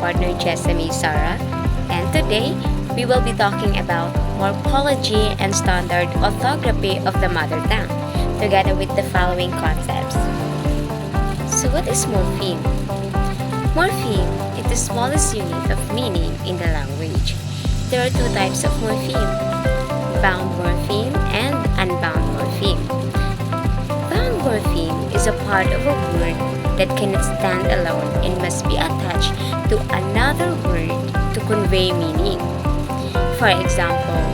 partner Jessamy Sarah, and today we will be talking about morphology and standard orthography of the mother tongue, together with the following concepts. So, what is morpheme? Morpheme is the smallest unit of meaning in the language. There are two types of morpheme: bound morpheme and unbound morpheme. Bound morpheme is a part of a word that cannot stand alone and must be attached to another word to convey meaning. For example,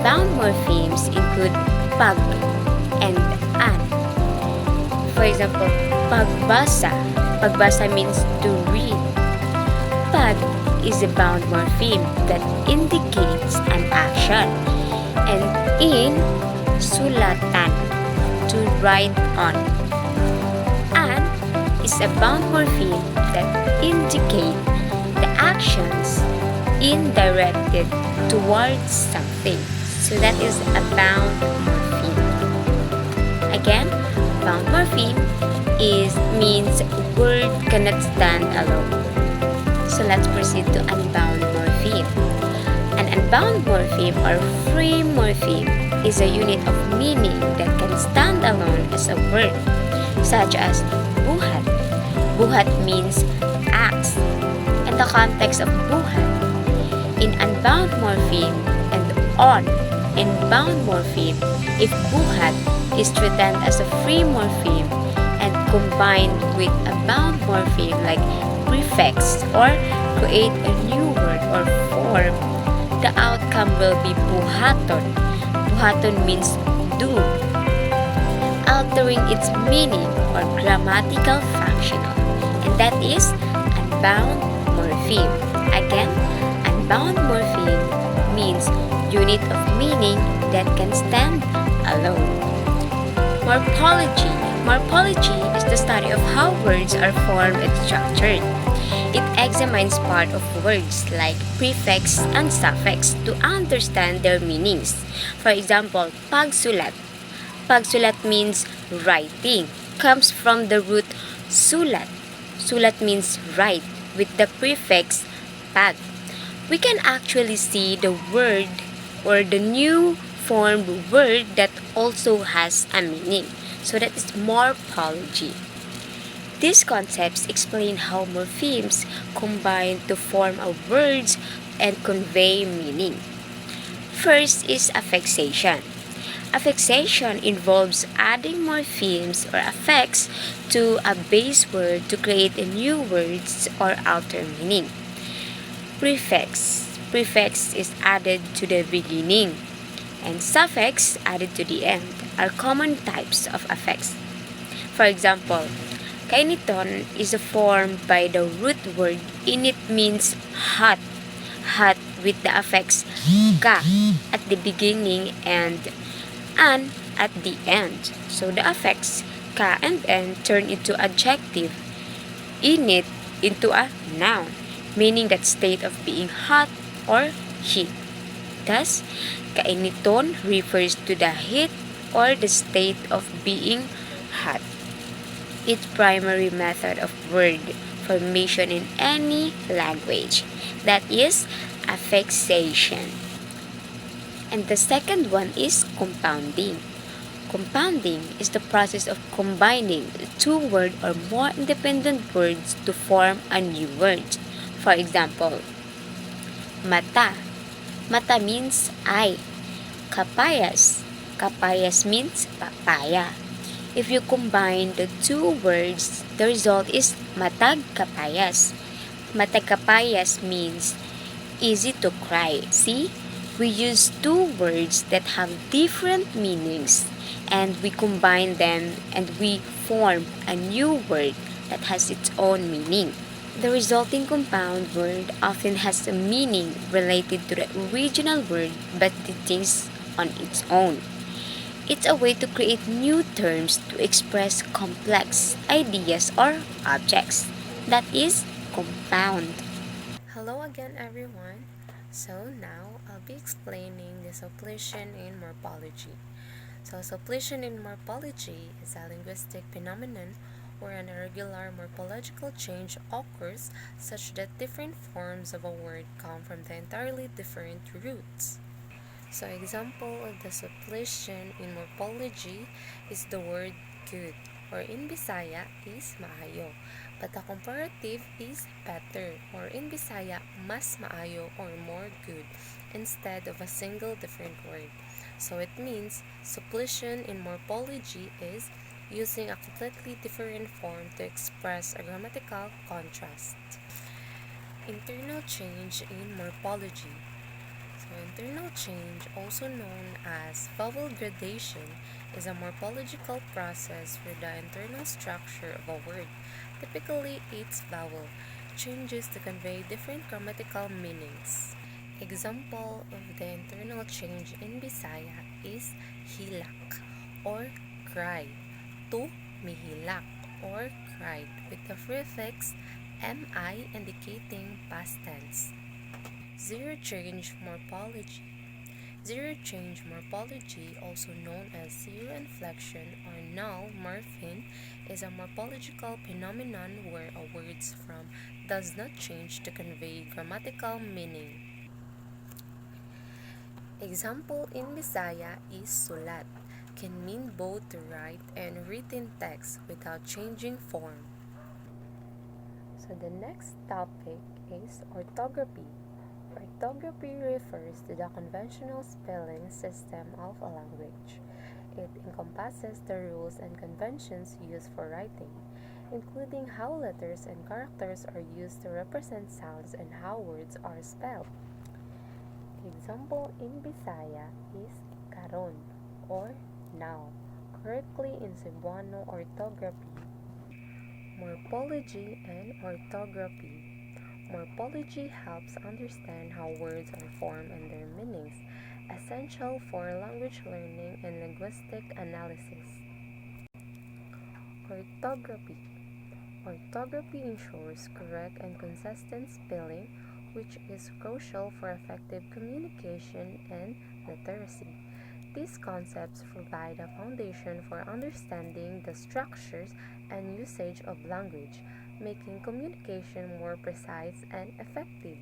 bound morphemes include pag and an. For example, pagbasa. Pagbasa means to read. Pag is a bound morpheme that indicates an action. And in, sulatan, to write on. An is a bound morpheme that indicate the actions in directed towards something. So that is a bound morpheme. Again, bound morpheme means word cannot stand alone. So let's proceed to unbound morpheme. An unbound morpheme or free morpheme is a unit of meaning that can stand alone as a word, such as buhat. Buhat means axe. In the context of buhat, in unbound morpheme and on in bound morpheme, if buhat is treated as a free morpheme and combined with a bound morpheme like prefix or create a new word or form, the outcome will be buhaton. Buhaton means do, altering its meaning or grammatical functional, and that is unbound morpheme. Again, unbound morpheme means unit of meaning that can stand alone. Morphology. Morphology is the study of how words are formed and structured. It examines part of words like prefix and suffix to understand their meanings. For example, pagsulat. Pagsulat means writing. Comes from the root sulat. Sulat means write with the prefix pag. We can actually see the word or the new formed word that also has a meaning. So that is morphology. These concepts explain how morphemes combine to form a words and convey meaning. First is affixation. Affixation involves adding morphemes or affix to a base word to create a new words or alter meaning. Prefix. Prefix is added to the beginning, and suffix added to the end are common types of affix. For example, kainiton is formed by the root word init means hot. Hot with the affix ka at the beginning and an at the end. So the affix ka and an turn into adjective, init into a noun, meaning that state of being hot or heat. Thus, kainiton refers to the heat or the state of being hot. Its primary method of word formation in any language, that is affixation. And the second one is compounding. Compounding is the process of combining two word or more independent words to form a new word. For example, mata. Mata means eye. Kapayas. Kapayas means papaya. If you combine the two words, the result is matag kapayas. Matag kapayas means easy to cry. See, we use two words that have different meanings and we combine them and we form a new word that has its own meaning. The resulting compound word often has a meaning related to the original word but distinct on its own. It's a way to create new terms to express complex ideas or objects. That is compound. Hello again, everyone. So now I'll be explaining the suppletion in morphology. So suppletion in morphology is a linguistic phenomenon where an irregular morphological change occurs such that different forms of a word come from the entirely different roots. So example of the suppletion in morphology is the word good, or in Bisaya is maayo. But the comparative is better, or in Bisaya mas maayo or more good, instead of a single different word. So it means suppletion in morphology is using a completely different form to express a grammatical contrast. Internal change in morphology. So internal change, also known as vowel gradation, is a morphological process where the internal structure of a word, typically its vowel, changes to convey different grammatical meanings. Example of the internal change in Bisaya is hilak or cry to mihilak or cried with the prefix mi indicating past tense. Zero change morphology. Zero change morphology, also known as zero inflection or null morpheme, is a morphological phenomenon where a word's form does not change to convey grammatical meaning. Example in Bisaya is sulat, can mean both to write and written text without changing form. So the next topic is orthography. Orthography refers to the conventional spelling system of a language. It encompasses the rules and conventions used for writing, including how letters and characters are used to represent sounds and how words are spelled. Example in Bisaya is karon or now, correctly in Cebuano orthography. Morphology and orthography. Morphology helps understand how words are formed and their meanings, essential for language learning and linguistic analysis. Orthography. Orthography ensures correct and consistent spelling, which is crucial for effective communication and literacy. These concepts provide a foundation for understanding the structures and usage of language, making communication more precise and effective.